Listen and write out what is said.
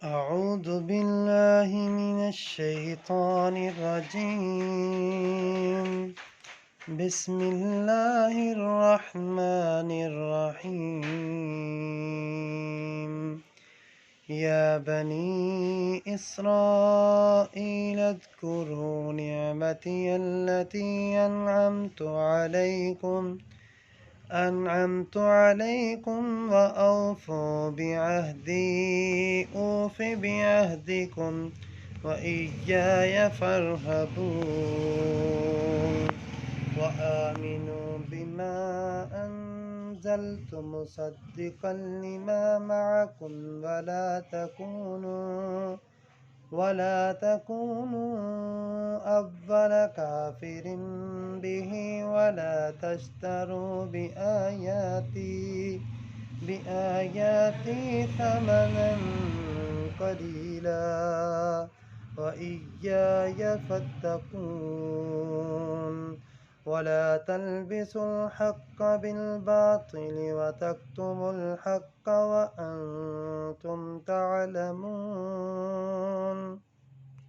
أعوذ بالله من الشيطان الرجيم. بسم الله الرحمن الرحيم. يا بني إسرائيل اذكروا نعمتي التي أنعمت عليكم وأوفوا بعهدي أوف بعهدكم وإياي فارهبون. وآمنوا بما أنزلت مصدقا لما معكم ولا تكونوا أول كافر به ولا تشتروا بآياتي ثمنا قليلا وإياي فاتقون. ولا تلبسوا الحق بالباطل وتكتموا الحق وأنتم تعلمون.